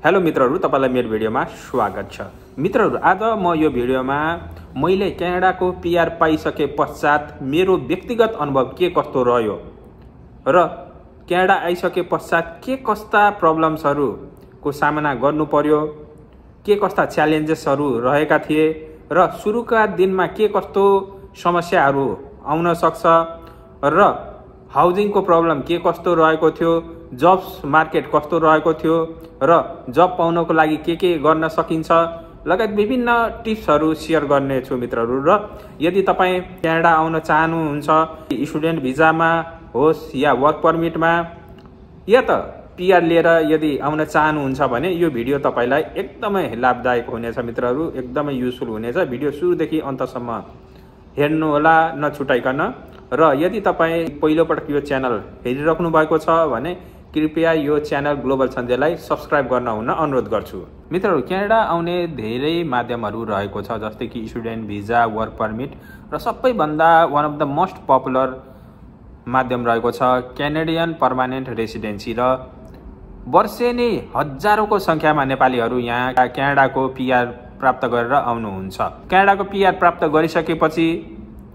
Hello मित्रहरू, तपाईलाई मेरो भिडियोमा स्वागत छ। मित्रहरू, आज म यो भिडियोमा मैले क्यानाडाको पीआर पाइसके पश्चात मेरो व्यक्तिगत अनुभव के कस्तो रह्यो र क्यानाडा आइसके पश्चात के कस्ता प्रब्लम्सहरुको सामना गर्नु पर्यो, के कस्ता च्यालेन्जेसहरु रहेका थिए र सुरुका दिनमा के कस्तो समस्याहरु आउन सक्छ र हाउसिङको प्रब्लम के कस्तो रहेको थियो, जब्स मार्केट कस्तो रहेको थियो र जब पाउनको लागि के गर्न सकिन्छ लगायत विभिन्न टिप्सहरु शेयर गर्ने छु मित्रहरु। र यदि तपाई क्यानाडा आउन चाहनुहुन्छ, स्टुडेन्ट भिजामा होस् या वर्क परमिटमा या त पीआर लिएर यदि आउन चाहनुहुन्छ भने यो भिडियो तपाईलाई एकदमै लाभदायक हुनेछ मित्रहरु, एकदमै युजफुल हुनेछ। भिडियो सुरुदेखि अन्तसम्म हेर्नु होला नछुटाइकन। र यदि तपाई पहिलो पटक यो च्यानल हेरिराख्नु भएको छ भने कृपया यो च्यानल ग्लोबल सन्देशलाई सब्स्क्राइब गर्न हुन अनुरोध गर्छु। मित्रहरु, क्यानाडा आउने धेरै माध्यमहरु रहेको छ, जस्तै कि स्टुडेन्ट भिजा, वर्क परमिट र सबैभन्दा one of the most popular माध्यम रहेको छ क्यानेडियन पर्मानेन्ट रेसिडेन्सी। र वर्षेनी हजारौंको संख्यामा नेपालीहरु यहाँ क्यानाडाको पीआर प्राप्त गरेर आउनुहुन्छ। क्यानाडाको पीआर प्राप्त गरिसकेपछि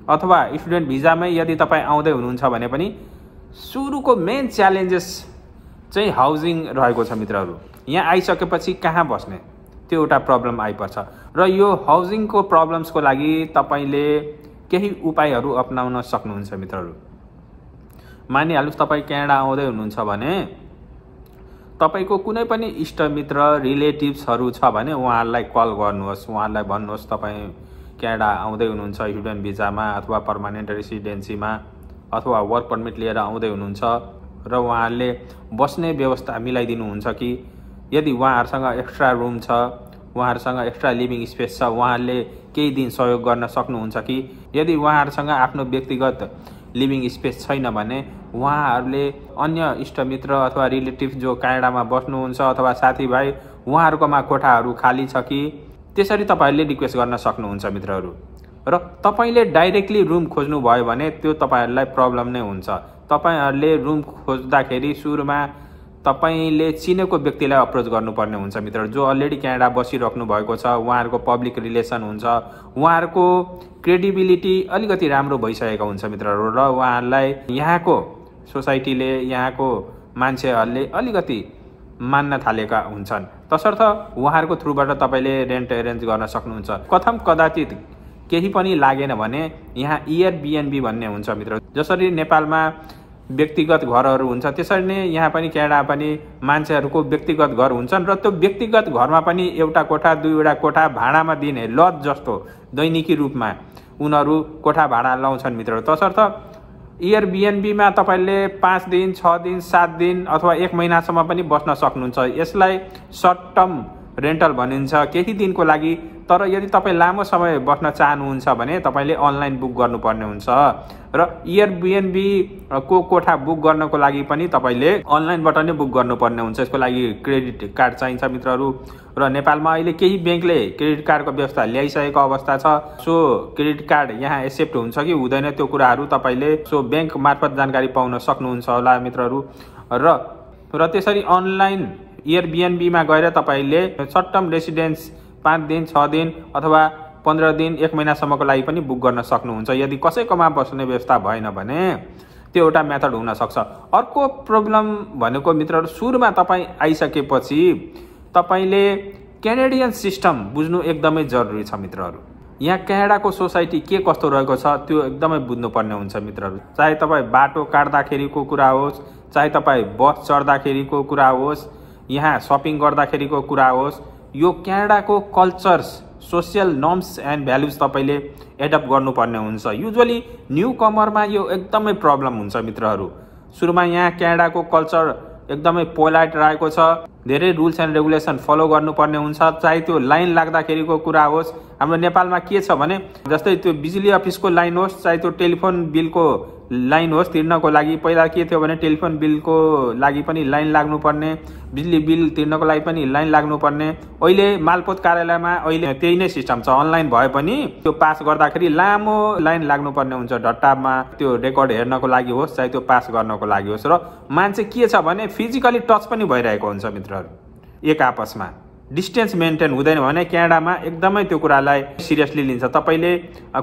अथवा स्टुडेन्ट भिजामै यदि तपाई आउँदै हुनुहुन्छ भने पनि सुरुको मेन च्यालेन्जेस चाहिँ हाउसिङ रहेको छ मित्रहरु। यहाँ आइसकेपछि कहाँ बस्ने त्यो एउटा प्रब्लम आइपर्छ र यो हाउसिङको प्रब्लम्सको लागि तपाईले केही उपायहरु अपनाउन सक्नुहुन्छ मित्रहरु। मानिहाल्नुस् तपाई क्यानाडा आउँदै हुनुहुन्छ भने तपाईको कुनै पनि इष्टमित्र रिलेटिभ्सहरु छ भने उहाँहरुलाई कल गर्नुहोस्, उहाँहरुलाई भन्नुहोस् तपाई क्यानाडा आउँदै हुनुहुन्छ स्टुडेन्ट भिजामा अथवा पर्मानेन्ट रेसिडेन्सीमा अथवा वर्क परमिट लिएर आउँदै हुनुहुन्छ र उहाँहरुले बस्ने व्यवस्था मिलाइदिनुहुन्छ कि यदि उहाँहरुसँग एक्स्ट्रा रुम छ, उहाँहरुसँग एक्स्ट्रा लिभिङ स्पेस छ, उहाँहरुले केही दिन सहयोग गर्न सक्नुहुन्छ कि यदि उहाँहरुसँग आफ्नो व्यक्तिगत लिभिङ स्पेस छैन भने उहाँहरुले अन्य इष्टमित्र अथवा रिलेटिभ जो क्यानाडामा बस्नुहुन्छ अथवा साथीभाइ उहाँहरुकोमा कोठाहरु खाली छ कि त्यसरी तपाईहरुले रिक्वेस्ट गर्न सक्नुहुन्छ मित्रहरु। र तपाईले डाइरेक्टली रुम खोज्नु भयो भने त्यो तपाईहरुलाई प्रब्लम नै हुन्छ। तपाईहरुले रुम खोज्दाखेरि सुरुमा तपाईले चिनेको व्यक्तिलाई अप्रोच गर्नुपर्ने हुन्छ मित्रहरु, जो अलरेडी क्यानाडा बसिराख्नु भएको छ, उहाँहरुको पब्लिक रिलेसन हुन्छ, उहाँहरुको क्रेडिबिलिटी अलिकति राम्रो भइसकेको हुन्छ मित्रहरु र उहाँहरुलाई यहाँको सोसाइटीले यहाँको मान्छेहरुले अलिकति मान्न थालेका हुन्छन्। तसर्थ उहाँहरुको थ्रुबाट तपाईले रेन्ट एरेन्ज गर्न सक्नुहुन्छ। कथम कदाचित केही पनि लागेन भने यहाँ एयरबीएनबी भन्ने हुन्छ मित्र। जसरी नेपालमा व्यक्तिगत घरहरु हुन्छ त्यसरी नै यहाँ पनि क्यानाडा पनि मान्छेहरुको व्यक्तिगत घर हुन्छन् र त्यो व्यक्तिगत घरमा पनि एउटा कोठा दुईवटा कोठा भाडामा दिने लज जस्तो दैनिकी रूपमा उनीहरु कोठा भाडा लाउँछन् मित्र। तसर्थ एयरबीएनबीमा तपाईले 5 दिन 6 दिन 7 दिन अथवा 1 महिनासम्म पनि बस्न सक्नुहुन्छ। यसलाई सर्ट टर्म रेन्टल भनिन्छ, केही दिनको लागि। तर यदि तपाई लामो समय बस्न चाहनुहुन्छ भने तपाईले अनलाइन बुक गर्नुपर्ने हुन्छ र एयरबीएनबी को कोठा बुक गर्नको लागि पनि तपाईले अनलाइनबाट नै बुक गर्नुपर्ने हुन्छ। यसको लागि क्रेडिट कार्ड चाहिन्छ मित्रहरु र नेपालमा अहिले केही बैंकले क्रेडिट कार्डको व्यवस्था ल्याइसकेको अवस्था छ। सो क्रेडिट कार्ड यहाँ एक्सेप्ट हुन्छ कि हुँदैन त्यो कुराहरु तपाईले सो बैंक मार्फत जानकारी पाउन सक्नुहुन्छ होला मित्रहरु। र त्यसरी अनलाइन एयरबीएनबी मा गएर तपाईले सर्ट टर्म रेसिडेन्स 5 दिन 6 दिन अथवा 15 दिन 1 महिनासम्मको लागि पनि बुक गर्न सक्नुहुन्छ। यदि कसैकोमा बस्ने व्यवस्था भएन भने त्यो एउटा मेथड हुन सक्छ। अर्को प्रब्लम भनेको मित्रहरु, सुरुमा तपाई आइसकेपछि तपाईले क्यानेडियन सिस्टम बुझ्नु एकदमै जरुरी छ मित्रहरु। यहाँ क्यानाडाको सोसाइटी के कस्तो रहेको छ त्यो एकदमै बुझ्नुपर्ने हुन्छ मित्रहरु। चाहे तपाई बाटो काट्दाखेरिको कुरा होस्, चाहे तपाई बस चढ्दाखेरिको कुरा होस्, यहाँ शपिङ गर्दाखेरिको कुरा होस्, यो क्यानाडाको cultures, social norms and values तपाईले एडप्ट गर्नुपर्ने हुन्छ। युजुअली न्यू कमरमा यो एकदमै प्रब्लम हुन्छ मित्रहरु। सुरुमा यहाँ क्यानाडाको कल्चर एकदमै पोलाइट रहेको छ, धेरै रुल्स एन्ड रेगुलेसन फलो गर्नुपर्ने हुन्छ। चाहे त्यो लाइन लाग्दाखेरिको कुरा होस्, हाम्रो नेपालमा के छ भने जस्तै त्यो बिजुली अफिसको लाइन होस्, चाहे त्यो टेलिफोन बिलको लाइन होस् तिर्नको लागि पहिला के थियो भने टेलिफोन बिलको लागि पनि लाइन लाग्नुपर्ने, बिजुली बिल तिर्नको लागि पनि लाइन लाग्नुपर्ने। अहिले मालपोत कार्यालयमा अहिले त्यही नै सिस्टम छ, अनलाइन भए पनि त्यो पास गर्दाखेरि लामो लाइन लाग्नुपर्ने हुन्छ ढट्टामा, त्यो रेकर्ड हेर्नको लागि होस् चाहे त्यो पास गर्नको लागि होस्। र मान्छे के छ भने फिजिकली टच पनि भइरहेको हुन्छ मित्रहरु। एक आपसमा डिस्टेन्स मेन्टेन हुँदैन भने क्यानाडामा एकदमै त्यो कुरालाई सिरियसली लिन्छ। तपाईँले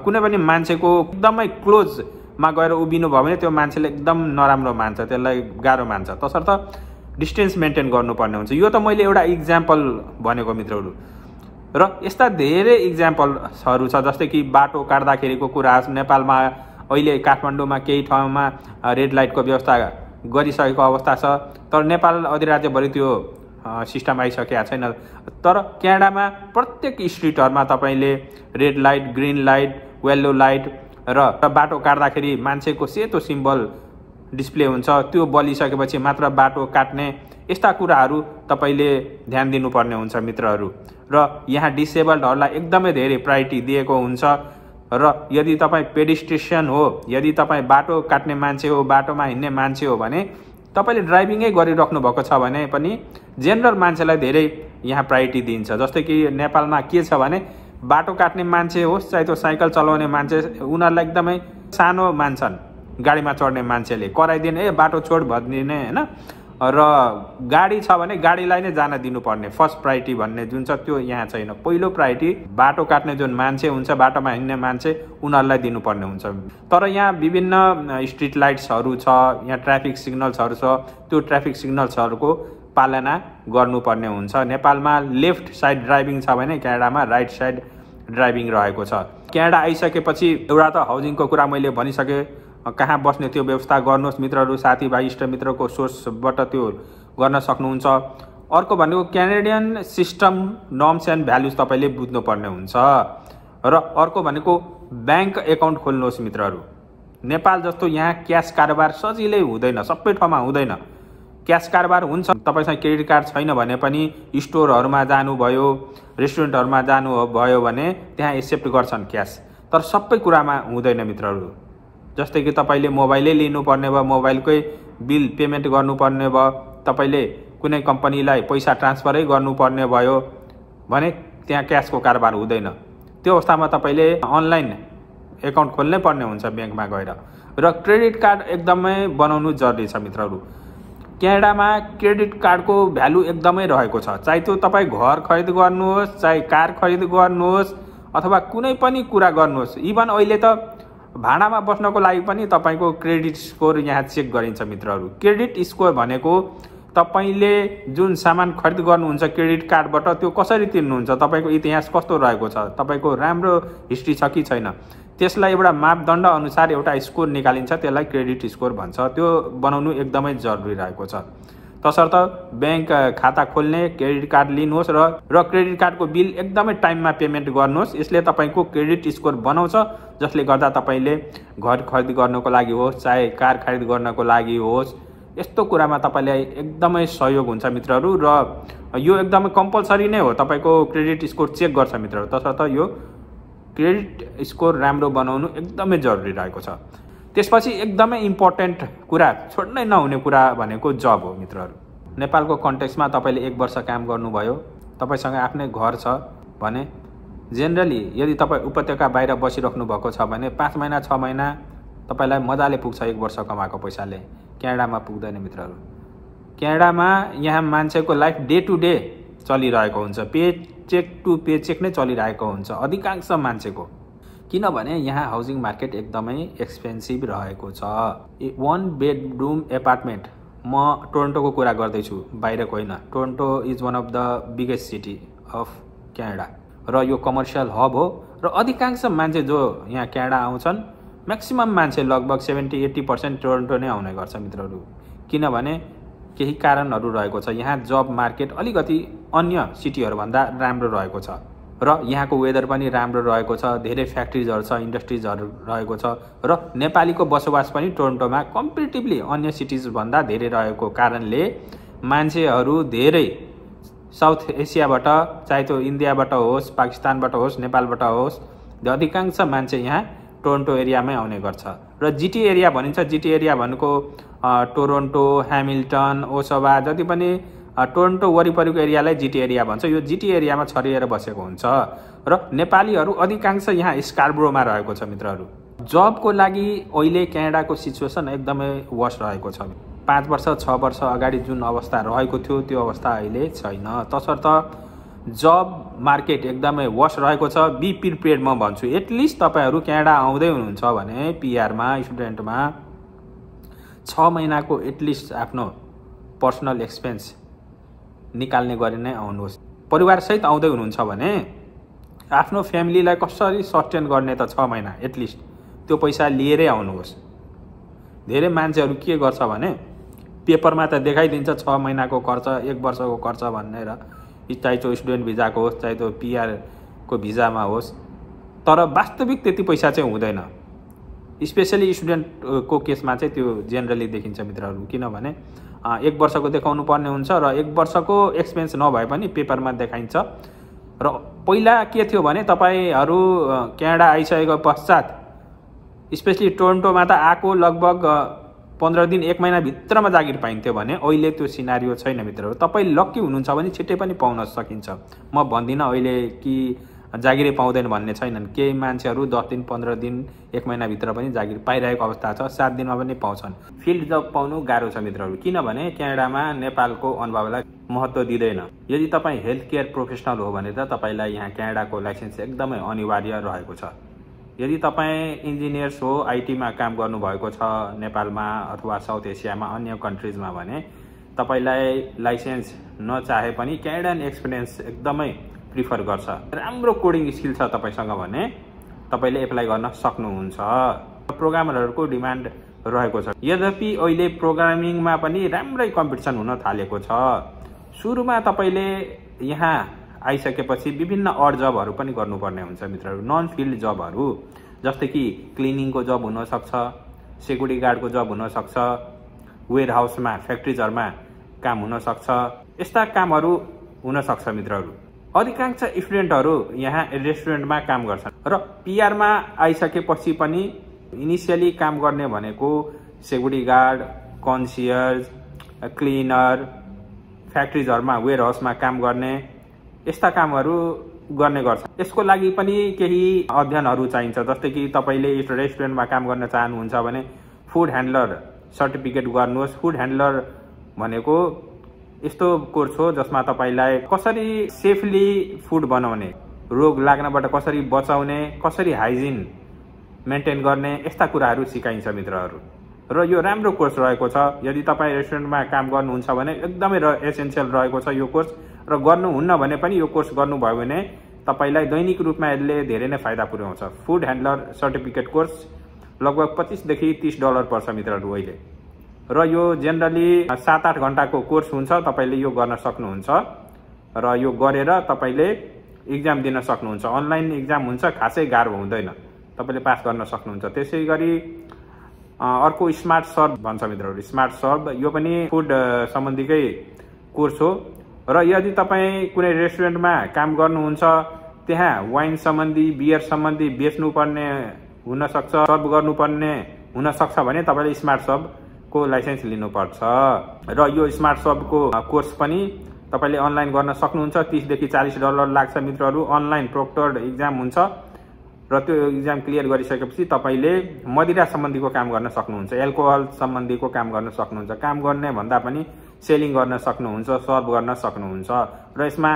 कुनै पनि मान्छेको एकदमै क्लोजमा गएर उभिनु भयो भने त्यो मान्छेले एकदम नराम्रो मान्छ, त्यसलाई गाह्रो मान्छ। तसर्थ डिस्टेन्स मेन्टेन गर्नुपर्ने हुन्छ। यो त मैले एउटा इक्जाम्पल भनेको मित्रहरू, र यस्ता धेरै इक्जाम्पल्सहरू छ जस्तै कि बाटो काट्दाखेरिको कुरा। नेपालमा अहिले काठमाडौँमा केही ठाउँमा रेड लाइटको व्यवस्था गरिसकेको अवस्था छ, तर नेपाल अधिराज्यभरि त्यो सिस्टम आइसकेको छैन। तर क्यानाडामा प्रत्येक स्ट्रिटहरूमा तपाईँले red light, green light, yellow light र बाटो काट्दाखेरि मान्छेको सेतो सिम्बल डिस्प्ले हुन्छ। त्यो बलिसकेपछि मात्र बाटो काट्ने, यस्ता कुराहरू तपाईँले ध्यान दिनुपर्ने हुन्छ मित्रहरू। र यहाँ डिसेबल्डहरूलाई एकदमै धेरै प्रायोरिटी दिएको हुन्छ। र यदि तपाईँ पेडिस्ट्रियन हो, यदि तपाईँ बाटो काट्ने मान्छे हो, बाटोमा हिँड्ने मान्छे हो भने तपाईँले ड्राइभिङै गरिराख्नु भएको छ भने पनि जेनरल मान्छेलाई धेरै यहाँ प्रायोरिटी दिन्छ। जस्तै कि नेपालमा के छ भने बाटो काट्ने मान्छे होस् चाहे त्यो साइकल चलाउने मान्छे, उनीहरूलाई एकदमै सानो मान्छन्। गाडीमा चढ्ने मान्छेले कराइदिने, बाटो छोड भनिदिने होइन। र गाडी छ भने गाडीलाई नै जान दिनुपर्ने, फर्स्ट प्रायोरिटी भन्ने जुन छ त्यो यहाँ छैन। पहिलो प्रायोरिटी बाटो काट्ने जुन मान्छे हुन्छ, बाटोमा हिँड्ने मान्छे, उनीहरूलाई दिनुपर्ने हुन्छ। तर यहाँ विभिन्न स्ट्रिट लाइट्सहरू छ, यहाँ ट्राफिक सिग्नल्सहरू छ, त्यो ट्राफिक सिग्नल्सहरूको पालना गर्नुपर्ने हुन्छ। नेपालमा लेफ्ट साइड ड्राइभिङ छ भने क्यानाडामा राइट साइड ड्राइभिङ रहेको छ। क्यानाडा आइसकेपछि एउटा त हाउसिङको कुरा मैले भनिसकेँ, कहाँ बस्ने त्यो व्यवस्था गर्नुहोस् मित्रहरू, साथीभाइ इष्टमित्रको सोर्सबाट त्यो गर्न सक्नुहुन्छ। अर्को भनेको Canadian system norms and values तपाईँले बुझ्नुपर्ने हुन्छ। र अर्को भनेको ब्याङ्क एकाउन्ट खोल्नुहोस् मित्रहरू। नेपाल जस्तो यहाँ क्यास कारोबार सजिलै हुँदैन, सबै ठाउँमा हुँदैन। क्यास कारोबार हुन्छ, तपाईँसँग क्रेडिट कार्ड छैन भने पनि स्टोरहरूमा जानुभयो, रेस्टुरेन्टहरूमा जानुभयो भने त्यहाँ एक्सेप्ट गर्छन् क्यास। तर सबै कुरामा हुँदैन मित्रहरू। जस्तै कि तपाईँले मोबाइलै लिनुपर्ने भयो, मोबाइलकै बिल पेमेन्ट गर्नुपर्ने भयो, तपाईँले कुनै कम्पनीलाई पैसा ट्रान्सफरै गर्नुपर्ने भयो भने त्यहाँ क्यासको कारोबार हुँदैन। त्यो अवस्थामा तपाईँले अनलाइन एकाउन्ट खोल्नै पर्ने हुन्छ ब्याङ्कमा गएर। र क्रेडिट कार्ड एकदमै बनाउनु जरुरी छ मित्रहरू। क्यानाडामा क्रेडिट कार्डको भ्यालु एकदमै रहेको छ। चाहे त्यो तपाईँ घर खरिद गर्नुहोस्, चाहे कार खरिद गर्नुहोस्, अथवा कुनै पनि कुरा गर्नुहोस्। इभन अहिले त भाडामा बस्नको लागि पनि तपाईँको क्रेडिट स्कोर यहाँ चेक गरिन्छ मित्रहरू। क्रेडिट स्कोर भनेको तपाईँले जुन सामान खरिद गर्नुहुन्छ क्रेडिट कार्डबाट त्यो कसरी तिर्नुहुन्छ, तपाईँको इतिहास कस्तो रहेको छ, तपाईँको राम्रो हिस्ट्री छ कि छैन, त्यसलाई एउटा मापदण्ड अनुसार एउटा स्कोर निकालिन्छ, त्यसलाई क्रेडिट स्कोर भन्छ। त्यो बनाउनु एकदमै जरुरी रहेको छ। तसर्थ ब्याङ्क खाता खोल्ने, क्रेडिट कार्ड लिनुहोस् र क्रेडिट कार्डको बिल एकदमै टाइममा पेमेन्ट गर्नुहोस्। यसले तपाईँको क्रेडिट स्कोर बनाउँछ, जसले गर्दा तपाईँले घर खरिद गर्नको लागि होस्, चाहे कार खरिद गर्नको लागि होस्, यस्तो कुरामा तपाईँलाई एकदमै सहयोग हुन्छ मित्रहरू। र यो एकदमै कम्पलसरी नै हो, तपाईँको क्रेडिट स्कोर चेक गर्छ मित्रहरू। तसर्थ यो क्रेडिट स्कोर राम्रो बनाउनु एकदमै जरुरी रहेको छ। त्यसपछि एकदमै इम्पोर्टेन्ट कुरा, छोड्नै नहुने कुरा भनेको जब हो मित्रहरू। नेपालको कन्टेक्स्टमा तपाईँले 1 वर्ष काम गर्नुभयो, तपाईँसँग आफ्नै घर छ भने जेनरली यदि तपाईँ उपत्यका बाहिर बसिराख्नु भएको छ भने 5 महिना 6 महिना तपाईँलाई मजाले पुग्छ 1 वर्ष कमाएको पैसाले। क्यानाडामा पुग्दैन मित्रहरू। क्यानाडामा यहाँ मान्छेको लाइफ डे टु डे चलिरहेको हुन्छ, paycheck to paycheck नै चलिरहेको हुन्छ अधिकांश मान्छेको। किनभने यहाँ हाउसिङ मार्केट एकदमै एक्सपेन्सिभ रहेको छ। 1 बेडरुम एपार्टमेन्ट, म टोरन्टोको कुरा गर्दैछु, बाहिरको होइन। Toronto is one of the biggest city of Canada र यो कमर्सियल हब हो। र अधिकांश मान्छे जो यहाँ क्यानाडा आउँछन्, म्याक्सिमम मान्छे लगभग 70-80% टोरन्टो नै आउने गर्छ मित्रहरू। किनभने केही कारणहरू रहेको छ। यहाँ जब मार्केट अलिकति अन्य सिटीहरूभन्दा राम्रो रहेको छ र यहाँको वेदर पनि राम्रो रहेको छ, धेरै फ्याक्ट्रिजहरू छ, इन्डस्ट्रिजहरू रहेको छ र नेपालीको बसोबास पनि टोरन्टोमा कम्पेरिटिभली अन्य सिटिजभन्दा धेरै रहेको कारणले मान्छेहरू धेरै साउथ एसियाबाट, चाहे त्यो इन्डियाबाट होस्, पाकिस्तानबाट होस्, नेपालबाट होस्, अधिकांश मान्छे यहाँ टोरन्टो एरियामै आउने गर्छ। र जिटी एरिया भनिन्छ। जिटी एरिया भनेको टोरन्टो, ह्यामिल्टन, ओसोवा, जति पनि टोरन्टो वरिपरिको एरियालाई जिटी एरिया भन्छ। यो जिटी एरियामा छरिएर बसेको हुन्छ र नेपालीहरू अधिकांश यहाँ स्कार्ब्रोमा रहेको छ मित्रहरू। जबको लागि अहिले क्यानाडाको सिचुएसन एकदमै वर्स रहेको छ। 5 वर्ष 6 वर्ष अगाडि जुन अवस्था रहेको थियो त्यो अवस्था अहिले छैन। तसर्थ जब मार्केट एकदमै वर्स रहेको छ। बी प्रिपेयर्ड म भन्छु। एटलिस्ट तपाईहरू क्यानाडा आउँदै हुनुहुन्छ भने पिआरमा स्टुडेन्टमा 6 महिनाको एटलिस्ट आफ्नो पर्सनल एक्सपेन्स निकाल्ने गरी नै आउनुहोस्। परिवारसहित आउँदै हुनुहुन्छ भने आफ्नो फ्यामिलीलाई कसरी सस्टेन गर्ने त 6 महिना एटलिस्ट त्यो पैसा लिएरै आउनुहोस्। धेरै मान्छेहरू के गर्छ भने पेपरमा त देखाइदिन्छ 6 महिनाको खर्च 1 वर्षको खर्च भनेर, चाहे त्यो स्टुडेन्ट भिजाको होस् चाहे त्यो पिआरको भिजामा होस्, तर वास्तविक त्यति पैसा चाहिँ हुँदैन। स्पेसली स्टुडेन्टको केसमा चाहिँ त्यो जेनरली देखिन्छ मित्रहरू। किनभने 1 वर्षको देखाउनु पर्ने हुन्छ र 1 वर्षको एक्सपेन्स नभए पनि पेपरमा देखाइन्छ। र पहिला के थियो भने तपाईहरू क्यानाडा आइसकेको पश्चात स्पेसली टोरन्टोमा त आएको लगभग 15 दिन 1 महिना भित्रमा जागिर पाइन्थ्यो भने अहिले त्यो सिनारियो छैन मित्रहरू। तपाईँ लक्की हुनुहुन्छ भने छिट्टै पनि पाउन सकिन्छ। म भन्दिनँ अहिले कि जागिरै पाउँदैन भन्ने छैनन्। केही मान्छेहरू 10 दिन 15 दिन 1 महिनाभित्र पनि जागिर पाइरहेको अवस्था छ। 7 दिनमा पनि पाउँछन्। फिल्ड जब पाउनु गाह्रो छ मित्रहरू। किनभने क्यानाडामा नेपालको अनुभवलाई महत्त्व दिँदैन। यदि तपाईँ हेल्थ केयर प्रोफेसनल हो भने त तपाईँलाई यहाँ क्यानाडाको लाइसेन्स एकदमै अनिवार्य रहेको छ। यदि तपाईँ इन्जिनियर्स हो, आइटीमा काम गर्नुभएको छ नेपालमा अथवा साउथ एसियामा अन्य कन्ट्रिजमा भने तपाईँलाई लाइसेन्स नचाहे पनि क्यानाडियन एक्सपिरियन्स एकदमै प्रिफर गर्छ। राम्रो कोडिङ स्किल छ तपाईँसँग भने तपाईँले एप्लाई गर्न सक्नुहुन्छ। प्रोग्रामरहरूको डिमान्ड रहेको छ। यद्यपि अहिले प्रोग्रामिङमा पनि राम्रै कम्पिटिसन हुन थालेको छ। सुरुमा तपाईँले यहाँ आइसकेपछि विभिन्न अड जबहरू पनि गर्नुपर्ने हुन्छ मित्रहरू। नन फिल्ड जबहरू जस्तै कि क्लिनिङको जब हुनसक्छ, सेक्युरिटी गार्डको जब हुनसक्छ, वेयर हाउसमा फ्याक्ट्रिजहरूमा काम हुनसक्छ। यस्ता कामहरू हुनसक्छ मित्रहरू। अधिकांश स्टुडेन्टहरू यहाँ रेस्टुरेन्टमा काम गर्छन् र पिआरमा आइसकेपछि पनि इनिसियली काम गर्ने भनेको सेक्युरिटी गार्ड, कन्सियर्ज, क्लिनर, फ्याक्ट्रिजहरूमा वेयर हाउसमा काम गर्ने यस्ता कामहरू गर्ने गर्छ। यसको लागि पनि केही अध्ययनहरू चाहिन्छ। जस्तै कि तपाईँले रेस्टुरेन्टमा काम गर्न चाहनुहुन्छ भने फुड ह्यान्डलर सर्टिफिकेट गर्नुहोस्। फुड ह्यान्डलर भनेको यस्तो कोर्स हो जसमा तपाईँलाई कसरी सेफली फुड बनाउने, रोग लाग्नबाट कसरी बचाउने, कसरी हाइजिन मेन्टेन गर्ने यस्ता कुराहरू सिकाइन्छ मित्रहरू। र यो राम्रो कोर्स रहेको छ। यदि तपाईँ रेस्टुरेन्टमा काम गर्नुहुन्छ भने एकदमै एसेन्सियल रहेको छ यो कोर्स। र गर्नुहुन्न भने पनि यो कोर्स गर्नुभयो भने तपाईँलाई दैनिक रूपमा यसले धेरै नै फाइदा पुर्याउँछ। फुड ह्यान्डलर सर्टिफिकेट कोर्स लगभग $25 देखि $30 पर्छ मित्रहरू अहिले। र यो जेनरली 7-8 घण्टाको कोर्स हुन्छ। तपाईँले यो गर्न सक्नुहुन्छ र यो गरेर तपाईँले इक्जाम दिन सक्नुहुन्छ। अनलाइन इक्जाम हुन्छ, खासै गाह्रो हुँदैन, तपाईँले पास गर्न सक्नुहुन्छ। त्यसै गरी अर्को स्मार्ट सर्भ भन्छ मित्रहरू। स्मार्ट सर्भ यो पनि फुड सम्बन्धीकै कोर्स हो। र यदि तपाईँ कुनै रेस्टुरेन्टमा काम गर्नुहुन्छ, त्यहाँ वाइन सम्बन्धी, बियर सम्बन्धी बेच्नुपर्ने हुनसक्छ, सर्भ गर्नुपर्ने हुनसक्छ भने तपाईँले स्मार्ट सर्भको लाइसेन्स लिनुपर्छ। र यो स्मार्ट सर्भको कोर्स पनि तपाईँले अनलाइन गर्न सक्नुहुन्छ। $30 देखि $40 लाग्छ मित्रहरू। अनलाइन प्रोक्टर्ड इक्जाम हुन्छ र त्यो इक्जाम क्लियर गरिसकेपछि तपाईँले मदिरा सम्बन्धीको काम गर्न सक्नुहुन्छ, एल्कोहल सम्बन्धीको काम गर्न सक्नुहुन्छ। काम गर्ने भन्दा पनि सेलिङ गर्न सक्नुहुन्छ, सर्भ गर्न सक्नुहुन्छ। र यसमा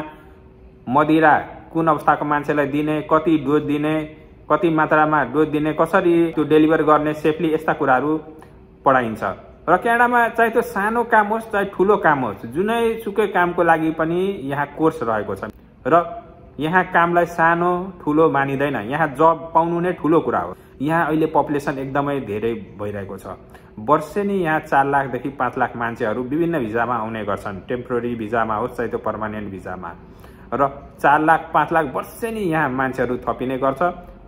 मदिरा कुन अवस्थाको मान्छेलाई दिने, कति डोज दिने, कति मात्रामा डोज दिने, कसरी त्यो डेलिभर गर्ने सेफली, यस्ता कुराहरू पढाइन्छ। र क्यानाडामा चाहे त्यो सानो काम होस् चाहे ठुलो काम होस्, जुनै सुकै कामको लागि पनि यहाँ कोर्स रहेको छ। र यहाँ कामलाई सानो ठुलो मानिँदैन। यहाँ जब पाउनु नै ठुलो कुरा हो। यहाँ अहिले पपुलेसन एकदमै धेरै भइरहेको छ। वर्षेनी यहाँ 4 लाखदेखि 5 लाख मान्छेहरू विभिन्न भिजामा आउने गर्छन्। टेम्पोररी भिजामा होस् चाहे त्यो पर्मानेन्ट भिजामा। र 4 लाख 5 लाख वर्षेनी यहाँ मान्छेहरू थपिने गर्छ।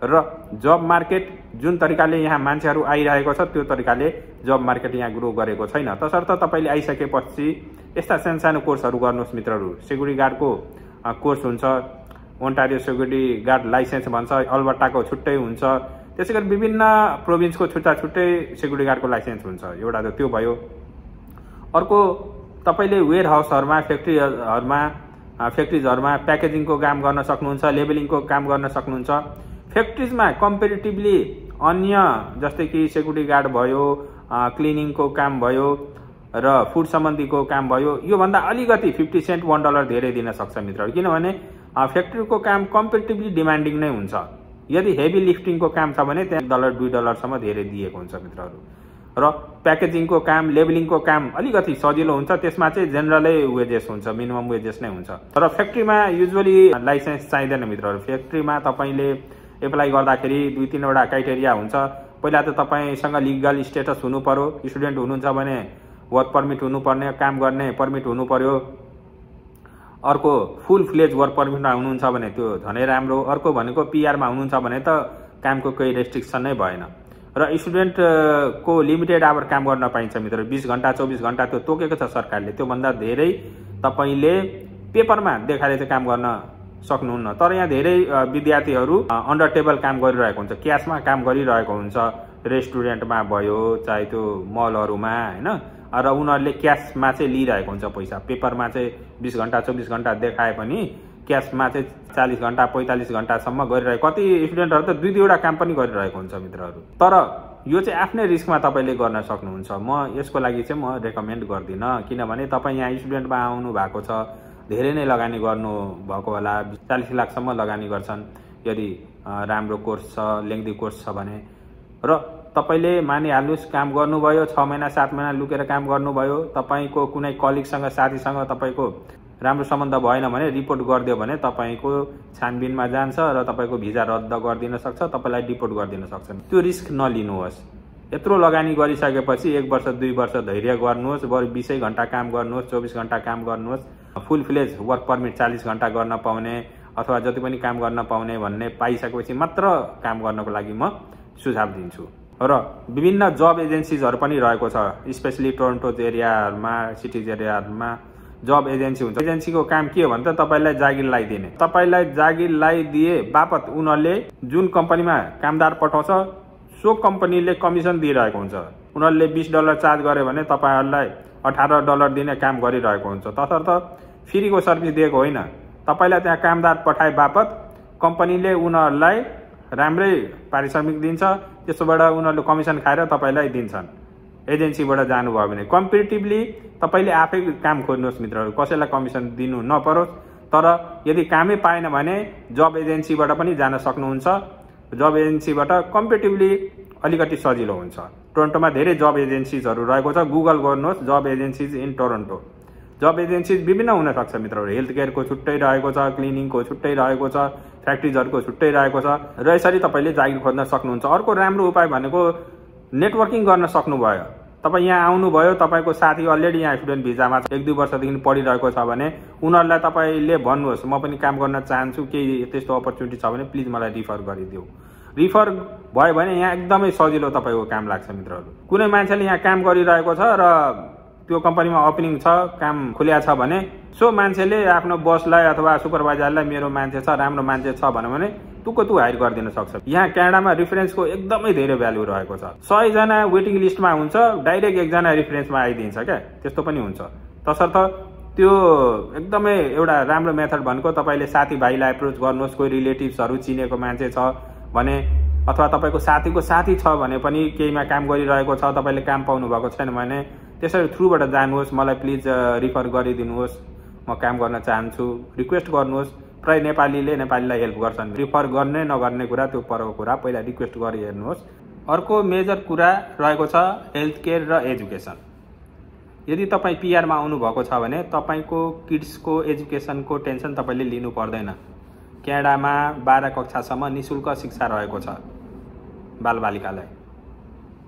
र जब मार्केट जुन तरिकाले यहाँ मान्छेहरू आइरहेको छ त्यो तरिकाले जब मार्केट यहाँ ग्रो गरेको छैन। तसर्थ तपाईँले आइसकेपछि यस्ता सानो कोर्सहरू गर्नुहोस् मित्रहरू। सेक्युरिटी गार्डको कोर्स हुन्छ, ओन्टारियो सेक्युरिटी गार्ड लाइसेन्स भन्छ, अल्बर्टाको छुट्टै हुन्छ। त्यसै गरी विभिन्न प्रोभिन्सको छुट्टै सेक्युरिटी गार्डको लाइसेन्स हुन्छ। एउटा त त्यो भयो। अर्को तपाईँले वेयर हाउसहरूमा, फ्याक्ट्रिजहरूमा प्याकेजिङको काम गर्न सक्नुहुन्छ, लेबलिङको काम गर्न सक्नुहुन्छ। फ्याक्ट्रिजमा कम्पेरिटिभली अन्य जस्तै कि सेक्युरिटी गार्ड भयो, क्लिनिङको काम भयो, र फुड सम्बन्धीको काम भयो, योभन्दा अलिकति 50 सेन्ट $1 धेरै दिन सक्छ मित्रहरू। किनभने फ्याक्ट्रीको काम कम्पेरिटिभली डिमान्डिङ नै हुन्छ। यदि हेभी लिफ्टिङको काम छ भने त्यहाँ $1 $2 सम्म धेरै दिएको हुन्छ मित्रहरू। र प्याकेजिङको काम, लेबलिङको काम अलिकति सजिलो हुन्छ, त्यसमा चाहिँ जेनरलै वेजेस हुन्छ, मिनिमम वेजेस नै हुन्छ। तर फ्याक्ट्रीमा युजुअली लाइसेन्स चाहिँदैन मित्रहरू। फ्याक्ट्रीमा तपाईँले एप्लाई गर्दाखेरि 2-3 वटा क्राइटेरिया हुन्छ। पहिला त तपाईँसँग लिगल स्टेटस हुनु पर्यो, स्टुडेन्ट हुनुहुन्छ भने वर्क पर्मिट हुनुपर्ने, काम गर्ने पर्मिट हुनु पर्यो। अर्को फुल फ्लेज वर्क पर्मिटमा हुनुहुन्छ भने त्यो झनै राम्रो। अर्को भनेको पिआरमा हुनुहुन्छ भने त कामको केही रेस्ट्रिक्सन नै भएन। र स्टुडेन्टको लिमिटेड आवर काम गर्न पाइन्छ मित्र। 20 घण्टा 24 घण्टा त्यो तोकेको छ सरकारले। त्योभन्दा धेरै तपाईँले पेपरमा देखाएर चाहिँ काम गर्न सक्नुहुन्न। तर यहाँ धेरै विद्यार्थीहरू अन्डर टेबल काम गरिरहेको हुन्छ, क्यासमा काम गरिरहेको हुन्छ। रेस्टुरेन्टमा भयो, चाहे त्यो मलहरूमा होइन, र उनीहरूले क्यासमा चाहिँ लिइरहेको हुन्छ पैसा। पेपरमा चाहिँ 20 घण्टा 24 घण्टा देखाए पनि क्यासमा चाहिँ 40 घण्टा 45 घण्टासम्म गरिरहेको। कति स्टुडेन्टहरू त 2-2 वटा काम पनि गरिरहेको हुन्छ मित्रहरू। तर यो चाहिँ आफ्नै रिस्कमा तपाईँले गर्न सक्नुहुन्छ। म यसको लागि चाहिँ म रेकमेन्ड गर्दिनँ, किनभने तपाईँ यहाँ स्टुडेन्टमा आउनु भएको छ, धेरै नै लगानी गर्नु भएको होला, 40 लाखसम्म लगानी गर्छन् यदि राम्रो कोर्स छ, लेङ्दी कोर्स छ भने। र तपाईँले मानिहाल्नुहोस् काम गर्नुभयो, 6 महिना 7 महिना लुकेर काम गर्नुभयो, तपाईँको कुनै कलिगसँग साथीसँग तपाईँको राम्रो सम्बन्ध भएन भने रिपोर्ट गरिदियो भने तपाईँको छानबिनमा जान्छ र तपाईँको भिजा रद्द गरिदिन सक्छ, तपाईँलाई डिपोर्ट गरिदिन सक्छ। त्यो रिस्क नलिनुहोस्। यत्रो लगानी गरिसकेपछि 1 वर्ष 2 वर्ष धैर्य गर्नुहोस्, बरु 20 घण्टा काम गर्नुहोस्, 24 घण्टा काम गर्नुहोस्। फुल फ्लेज वर्क पर्मिट 40 घण्टा गर्न पाउने अथवा जति पनि काम गर्न पाउने भन्ने पाइसकेपछि मात्र काम गर्नको लागि म सुझाव दिन्छु। र विभिन्न जब एजेन्सिजहरू पनि रहेको छ, स्पेसली टोरन्टो एरियाहरूमा, सिटिज एरियाहरूमा जब एजेन्सी हुन्छ। एजेन्सीको काम के हो भने त तपाईँलाई जागिर लगाइदिने। तपाईँलाई जागिर लगाइदिए बापत उनीहरूले जुन कम्पनीमा कामदार पठाउँछ सो कम्पनीले कमिसन दिइरहेको हुन्छ। उनीहरूले $20 चार्ज गर्यो भने तपाईँहरूलाई $18 दिने काम गरिरहेको हुन्छ। तसर्थ फ्रीको सर्भिस दिएको होइन। तपाईँलाई त्यहाँ कामदार पठाए बापत कम्पनीले उनीहरूलाई राम्रै पारिश्रमिक दिन्छ, त्यसबाट उनीहरूले कमिसन खाएर तपाईँलाई दिन्छन्। एजेन्सीबाट जानुभयो भने कम्पेरिटिभली तपाईँले आफै काम खोज्नुहोस् मित्रहरू, कसैलाई कमिसन दिनु नपरोस्। तर यदि कामै पाएन भने जब एजेन्सीबाट पनि जान सक्नुहुन्छ। जब एजेन्सीबाट कम्पेरिटिभली अलिकति सजिलो हुन्छ। टोरन्टोमा धेरै जब एजेन्सिजहरू रहेको छ, गुगल गर्नुहोस् job agencies in Toronto. Job agencies विभिन्न हुनसक्छ मित्रहरू। हेल्थ केयरको छुट्टै रहेको छ, क्लिनिङको छुट्टै रहेको छ, फ्याक्ट्रिजहरूको छुट्टै रहेको छ, र यसरी तपाईँले जागिर खोज्न सक्नुहुन्छ। अर्को राम्रो उपाय भनेको नेटवर्किङ गर्न सक्नुभयो। तपाईँ यहाँ आउनुभयो, तपाईँको साथी अलरेडी यहाँ स्टुडेन्ट भिजामा 1-2 वर्षदेखि पढिरहेको छ भने उनीहरूलाई तपाईँले भन्नुहोस् म पनि काम गर्न चाहन्छु, केही त्यस्तो अपर्च्युनिटी छ भने प्लिज मलाई रिफर गरिदिऊ। रिफर भयो भने यहाँ एकदमै सजिलो तपाईँको काम लाग्छ मित्रहरू। कुनै मान्छेले यहाँ काम गरिरहेको छ र त्यो कम्पनीमा ओपनिङ छ, काम खुल्या छ भने सो मान्छेले आफ्नो बसलाई अथवा सुपरभाइजरलाई मेरो मान्छे छ, राम्रो मान्छे छ भन्यो भने तुको तु हायर गरिदिन सक्छ। यहाँ क्यानाडामा रिफरेन्सको एकदमै धेरै भ्यालु रहेको छ। 100 जना वेटिङ लिस्टमा हुन्छ, डाइरेक्ट 1 जना रिफरेन्समा आइदिन्छ क्या, त्यस्तो पनि हुन्छ। तसर्थ त्यो एकदमै एउटा राम्रो मेथड भनेको तपाईँले साथीभाइलाई एप्रोच गर्नुहोस्। कोही रिलेटिभ्सहरू चिनेको मान्छे छ भने अथवा तपाईँको साथीको साथी छ भने पनि केहीमा काम गरिरहेको छ, तपाईँले काम पाउनु भएको छैन भने त्यसरी थ्रुबाट जानुहोस्, मलाई प्लिज रिफर गरिदिनुहोस्, म काम गर्न चाहन्छु, रिक्वेस्ट गर्नुहोस्। प्राय नेपालीले नेपालीलाई हेल्प गर्छन्। रिफर गर्ने नगर्ने कुरा त्यो परको कुरा, पहिला रिक्वेस्ट गरी हेर्नुहोस्। अर्को मेजर कुरा रहेको छ हेल्थ केयर र एजुकेसन। यदि तपाईँ पिआरमा आउनुभएको छ भने तपाईँको किड्सको एजुकेसनको टेन्सन तपाईँले लिनु पर्दैन। क्यानाडामा 12 कक्षासम्म निःशुल्क शिक्षा रहेको छ बालबालिकालाई।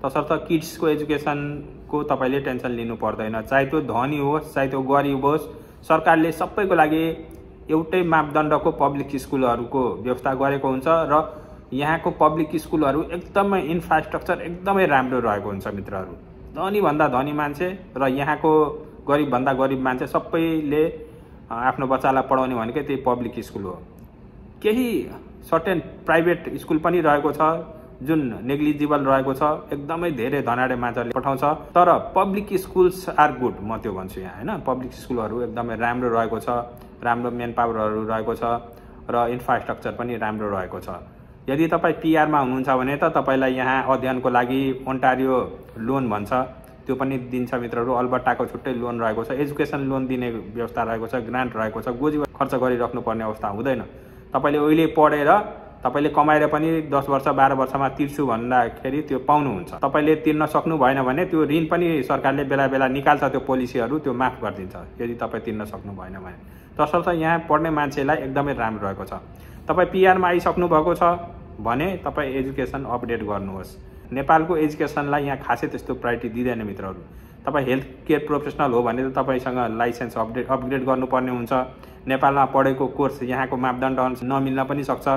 तसर्थ किड्सको एजुकेसनको तपाईँले टेन्सन लिनु पर्दैन। चाहे त्यो धनी होस् चाहे त्यो गरिब होस्, सरकारले सबैको लागि एउटै मापदण्डको पब्लिक स्कुलहरूको व्यवस्था गरेको हुन्छ र यहाँको पब्लिक स्कुलहरू एकदमै इन्फ्रास्ट्रक्चर एकदमै राम्रो रहेको हुन्छ मित्रहरू। धनीभन्दा धनी मान्छे र यहाँको गरिबभन्दा गरिब मान्छे सबैले आफ्नो बच्चालाई पढाउने भनेकै त्यही पब्लिक स्कुल हो। केही सर्टेन प्राइभेट स्कुल पनि रहेको छ जुन नेग्लिजिबल रहेको छ, एकदमै धेरै धनाडे मान्छेले पठाउँछ। तर पब्लिक स्कुल्स आर गुड, म त्यो भन्छु यहाँ होइन। पब्लिक स्कुलहरू एकदमै राम्रो रहेको छ, राम्रो मेन पावरहरू रहेको छ र इन्फ्रास्ट्रक्चर पनि राम्रो रहेको छ। यदि तपाईँ पिआरमा हुनुहुन्छ भने त तपाईँलाई यहाँ अध्ययनको लागि ओन्टारियो लोन भन्छ, त्यो पनि दिन्छ मित्रहरू। अल्बर्टाको छुट्टै लोन रहेको छ, एजुकेसन लोन दिने व्यवस्था रहेको छ, ग्रान्ट रहेको छ। गोजी खर्च गरिराख्नुपर्ने अवस्था हुँदैन। तपाईँले अहिले पढेर तपाईँले कमाएर पनि 10 वर्ष 12 वर्षमा तिर्छु भन्दाखेरि त्यो पाउनुहुन्छ। तपाईँले तिर्न सक्नु भएन भने त्यो ऋण पनि सरकारले बेला बेला निकाल्छ, त्यो पोलिसीहरू त्यो माफ गरिदिन्छ यदि तपाईँ तिर्न सक्नु भएन भने। तसर्थ यहाँ पढ्ने मान्छेलाई एकदमै राम्रो रहेको छ। तपाईँ पिआरमा आइसक्नु भएको छ भने तपाईँ एजुकेसन अपडेट गर्नुहोस्। नेपालको एजुकेसनलाई यहाँ खासै त्यस्तो प्रायोरिटी दिँदैन मित्रहरू। तपाईँ हेल्थ केयर प्रोफेसनल हो भने त तपाईँसँग लाइसेन्स अपग्रेड गर्नुपर्ने हुन्छ। नेपालमा पढेको कोर्स यहाँको मापदण्ड अनुसार नमिल्न पनि सक्छ।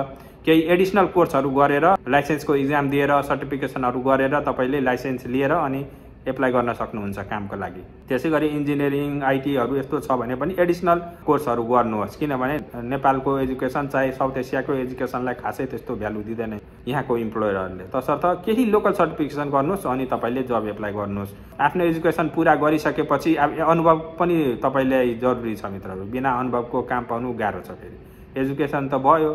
केही एडिसनल कोर्सहरू गरेर लाइसेन्सको इक्जाम दिएर सर्टिफिकेसनहरू गरेर तपाईँले लाइसेन्स लिएर अनि एप्लाई गर्न सक्नुहुन्छ कामको लागि। त्यसै गरी इन्जिनियरिङ आइटीहरू यस्तो छ भने पनि एडिसनल कोर्सहरू गर्नुहोस्, किनभने नेपालको एजुकेसन चाहे साउथ एसियाको एजुकेसनलाई खासै त्यस्तो भ्यालु दिँदैन यहाँको इम्प्लोयरहरूले। तसर्थ केही लोकल सर्टिफिकेसन गर्नुहोस् अनि तपाईँले जब एप्लाई गर्नुहोस्। आफ्नो एजुकेसन पुरा गरिसकेपछि अनुभव पनि तपाईँलाई जरुरी छ मित्रहरू। बिना अनुभवको काम पाउनु गाह्रो छ। फेरि एजुकेसन त भयो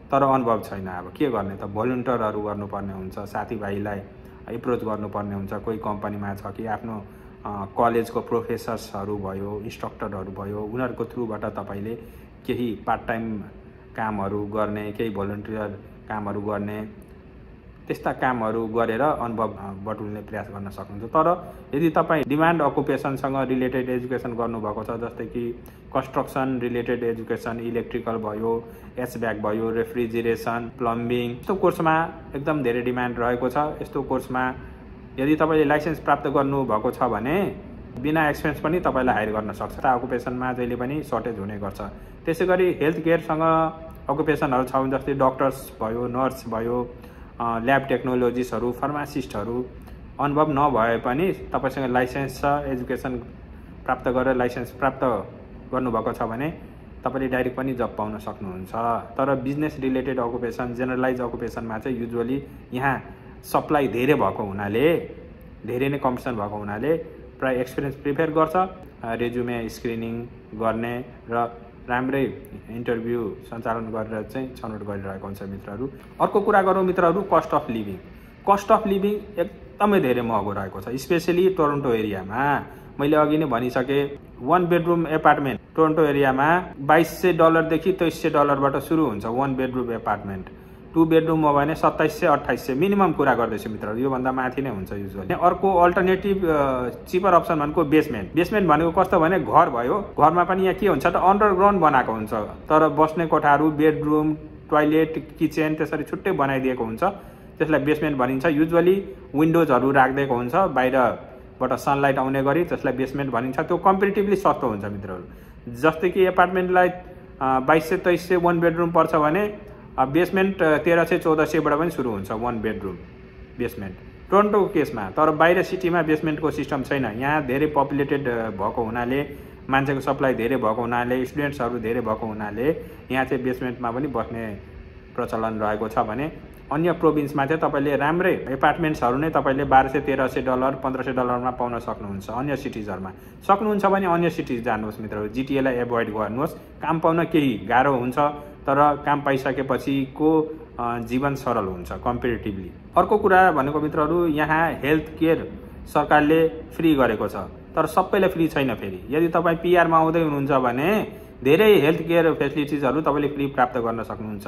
तर अनुभव छैन, अब के गर्ने त? भोलिन्टियरहरू गर्नुपर्ने हुन्छ, साथीभाइलाई एप्रोच गर्नुपर्ने हुन्छ। कोही कम्पनीमा छ कि आफ्नो कलेजको प्रोफेसर्सहरू भयो, इन्स्ट्रक्टरहरू भयो, उनीहरूको थ्रुबाट तपाईँले केही पार्ट टाइम कामहरू गर्ने, केही भोलिन्टियर कामहरू गर्ने, त्यस्ता कामहरू गरेर अनुभव बटुल्ने प्रयास गर्न सक्नुहुन्छ। तर यदि तपाईँ डिमान्ड अकुपेसनसँग रिलेटेड एजुकेसन गर्नुभएको छ, जस्तै कि कन्स्ट्रक्सन रिलेटेड एजुकेसन, इलेक्ट्रिकल भयो, एचभ्याक भयो, रेफ्रिजरेसन, प्लम्बिङ, यस्तो कोर्समा एकदम धेरै डिमान्ड रहेको छ। यस्तो कोर्समा यदि तपाईँले लाइसेन्स प्राप्त गर्नुभएको छ भने बिना एक्सपिरियन्स पनि तपाईँलाई हायर गर्न सक्छ। अकुपेसनमा जहिले पनि सर्टेज हुने गर्छ। त्यसै गरी हेल्थ केयरसँग अकुपेसनहरू छ भने जस्तै डक्टर्स भयो, नर्स भयो, ल्याब टेक्नोलोजिस्टहरू, फार्मासिस्टहरू, अनुभव नभए पनि तपाईँसँग लाइसेन्स छ, एजुकेसन प्राप्त गरेर लाइसेन्स प्राप्त गर्नुभएको छ भने तपाईँले डाइरेक्ट पनि जब पाउन सक्नुहुन्छ। तर बिजनेस रिलेटेड अकुपेसन, जेनरलाइज अकुपेसनमा चाहिँ युजुअली यहाँ सप्लाई धेरै भएको हुनाले, धेरै नै कम्पिटिसन भएको हुनाले प्राय एक्सपिरियन्स प्रिफर गर्छ। रेज्युमे स्क्रिनिङ गर्ने र राम्रै इन्टरभ्यू सञ्चालन गरेर चाहिँ छनौट गरिरहेको हुन्छ मित्रहरू। अर्को कुरा गरौँ मित्रहरू, cost of living. Cost of living एकदमै धेरै महँगो रहेको छ, स्पेसली टोरन्टो एरियामा। मैले अघि नै भनिसकेँ, 1 बेडरुम एपार्टमेन्ट टोरन्टो एरियामा $2200 देखि $2300 सुरु हुन्छ 1 बेडरुम एपार्टमेन्ट। 2 बेडरुम हो भने 2700-2800 मिनिमम कुरा गर्दैछु मित्रहरू, योभन्दा माथि नै हुन्छ युजुअली। अर्को अल्टरनेटिभ चिपर अप्सन भनेको बेसमेन्ट। बेसमेन्ट भनेको कस्तो भने घर भयो, घरमा पनि यहाँ के हुन्छ त अन्डरग्राउन्ड बनाएको हुन्छ, तर बस्ने कोठाहरू, बेडरुम, टोयलेट, किचन त्यसरी छुट्टै बनाइदिएको हुन्छ। त्यसलाई बेसमेन्ट भनिन्छ। युजुअली विन्डोजहरू राखिदिएको हुन्छ बाहिरबाट सनलाइट आउने गरी, त्यसलाई बेसमेन्ट भनिन्छ। त्यो कम्पेरिटिभली सस्तो हुन्छ मित्रहरू। जस्तै कि एपार्टमेन्टलाई 2200-2300 1 बेडरुम पर्छ भने बेसमेन्ट 1300-1400बाट पनि सुरु हुन्छ 1 बेडरुम बेसमेन्ट टोरन्टोको केसमा। तर बाहिर सिटीमा बेसमेन्टको सिस्टम छैन। यहाँ धेरै पपुलेटेड भएको हुनाले, मान्छेको सप्लाई धेरै भएको हुनाले, स्टुडेन्ट्सहरू धेरै भएको हुनाले यहाँ चाहिँ बेसमेन्टमा पनि बस्ने प्रचलन रहेको छ भने अन्य प्रोभिन्समा चाहिँ तपाईँले राम्रै एपार्टमेन्ट्सहरू नै तपाईँले $1200-1300 $1500 पाउन सक्नुहुन्छ। अन्य सिटिजहरूमा सक्नुहुन्छ भने अन्य सिटिज जानुहोस् मित्रहरू, जिटिएलाई एभोइड गर्नुहोस्। काम पाउन केही गाह्रो हुन्छ तर काम पाइसकेपछिको जीवन सरल हुन्छ कम्पेरिटिभली। अर्को कुरा भनेको मित्रहरू, यहाँ हेल्थ केयर सरकारले फ्री गरेको छ, तर सबैलाई फ्री छैन। फेरि यदि तपाईँ पिआरमा आउँदै हुनुहुन्छ भने धेरै हेल्थ केयर फेसिलिटिजहरू तपाईँले फ्री प्राप्त गर्न सक्नुहुन्छ।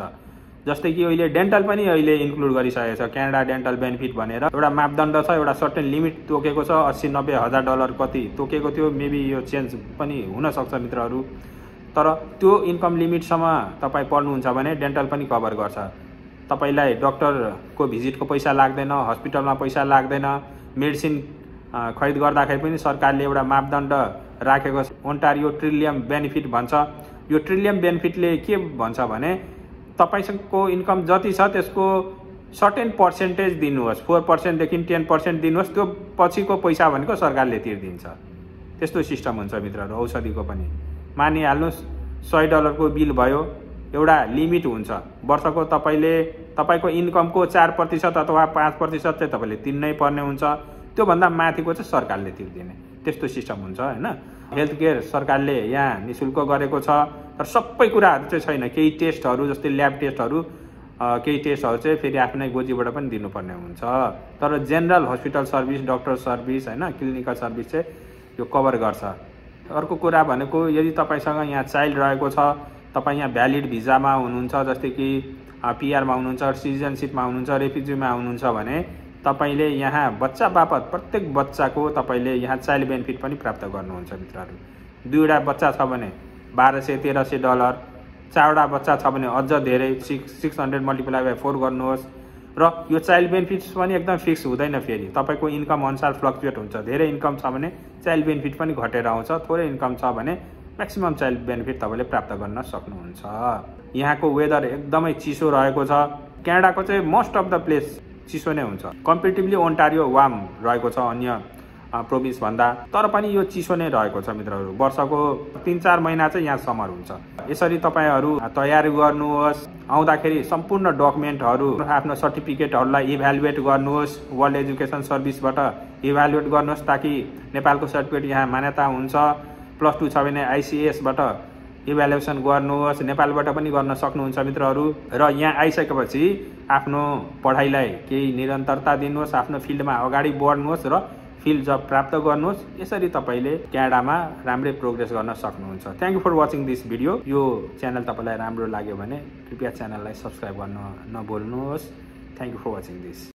जस्तै कि अहिले डेन्टल पनि अहिले इन्क्लुड गरिसकेको छ, क्यानाडा डेन्टल बेनिफिट भनेर एउटा मापदण्ड छ, एउटा सर्टेन लिमिट तोकेको छ, $80,000-90,000 कति तोकेको थियो। मेबी यो चेन्ज पनि हुनसक्छ मित्रहरू। तर त्यो इन्कम लिमिटसम्म तपाईँ पढ्नुहुन्छ भने डेन्टल पनि कभर गर्छ। तपाईँलाई डक्टरको भिजिटको पैसा लाग्दैन, हस्पिटलमा पैसा लाग्दैन, मेडिसिन खरिद गर्दाखेरि पनि सरकारले एउटा मापदण्ड राखेको छ, ओन्टारियो ट्रिलियम बेनिफिट भन्छ। यो ट्रिलियम बेनिफिटले के भन्छ भने तपाईसँगको इन्कम जति छ त्यसको सर्टेन पर्सेन्टेज दिनुहोस्, 4% देखि 10% दिनुहोस्, त्यो पछिको पैसा भनेको सरकारले तिर्दिन्छ। त्यस्तो सिस्टम हुन्छ मित्रहरू। औषधिको पनि मानिहाल्नुहोस् $100 को बिल भयो, एउटा लिमिट हुन्छ वर्षको, तपाईँको इन्कमको 4% अथवा 5% चाहिँ तपाईँले तिर्नै पर्ने हुन्छ। त्योभन्दा माथिको चाहिँ सरकारले तिर्दिने, त्यस्तो सिस्टम हुन्छ हैन। हेल्थ केयर सरकारले यहाँ निःशुल्क गरेको छ, तर सबै कुराहरू चाहिँ छैन। केही टेस्टहरू जस्तै ल्याब टेस्टहरू केही टेस्टहरू चाहिँ फेरि आफ्नै गोजीबाट पनि दिनुपर्ने हुन्छ। तर general hospital service, doctor service होइन, क्लिनिकल सर्भिस चाहिँ यो कभर गर्छ। अर्को कुरा भनेको यदि तपाईँसँग यहाँ चाइल्ड रहेको छ, तपाईँ यहाँ भ्यालिड भिजामा हुनुहुन्छ, जस्तै कि पिआरमा हुनुहुन्छ, सिटिजनसिपमा हुनुहुन्छ, रेफ्युजीमा हुनुहुन्छ भने तपाईँले यहाँ बच्चा बापत प्रत्येक बच्चाको तपाईँले यहाँ चाइल्ड बेनिफिट पनि प्राप्त गर्नुहुन्छ मित्रहरू। 2वटा बच्चा छ भने $1200-1300, 4वटा बच्चा छ भने अझ धेरै 600 मल्टिप्लाई बाई 4 गर्नुहोस्। र यो चाइल्ड बेनिफिट्स पनि एकदम फिक्स हुँदैन, फेरि तपाईँको इन्कम अनुसार फ्लक्चुएट हुन्छ। धेरै इन्कम छ भने चाइल्ड बेनिफिट पनि घटेर आउँछ, थोरै इन्कम छ भने म्याक्सिमम चाइल्ड बेनिफिट तपाईँले प्राप्त गर्न सक्नुहुन्छ। यहाँको वेदर एकदमै चिसो रहेको छ। क्यानाडाको चाहिँ मोस्ट अफ द प्लेस चिसो नै हुन्छ। कम्पेरिटिभली ओन्टारियो वार्म रहेको छ अन्य प्रोभिन्स भन्दा, तर पनि यो चिसो नै रहेको छ मित्रहरू। वर्षको 3-4 महिना चाहिँ यहाँ समर हुन्छ। यसरी तपाईँहरू तयारी गर्नुहोस्। आउँदाखेरि सम्पूर्ण डकुमेन्टहरू, आफ्नो सर्टिफिकेटहरूलाई इभ्यालुएट गर्नुहोस्। वर्ल्ड एजुकेसन सर्भिसबाट इभ्यालुएट गर्नुहोस् ताकि नेपालको सर्टिफिकेट यहाँ मान्यता हुन्छ। +2 छ भने आइसिएसबाट इभ्यालुएसन गर्नुहोस्। नेपालबाट पनि गर्न सक्नुहुन्छ मित्रहरू। र यहाँ आइसकेपछि आफ्नो पढाइलाई केही निरन्तरता दिनुहोस्, आफ्नो फिल्डमा अगाडि बढ्नुहोस् र फिल्ड जब प्राप्त गर्नुहोस्। यसरी तपाईँले क्यानाडामा राम्रै प्रोग्रेस गर्न सक्नुहुन्छ। Thank you for watching this video. यो च्यानल तपाईँलाई राम्रो लाग्यो भने कृपया च्यानललाई सब्सक्राइब गर्न नभुल्नुहोस्। Thank you for watching this.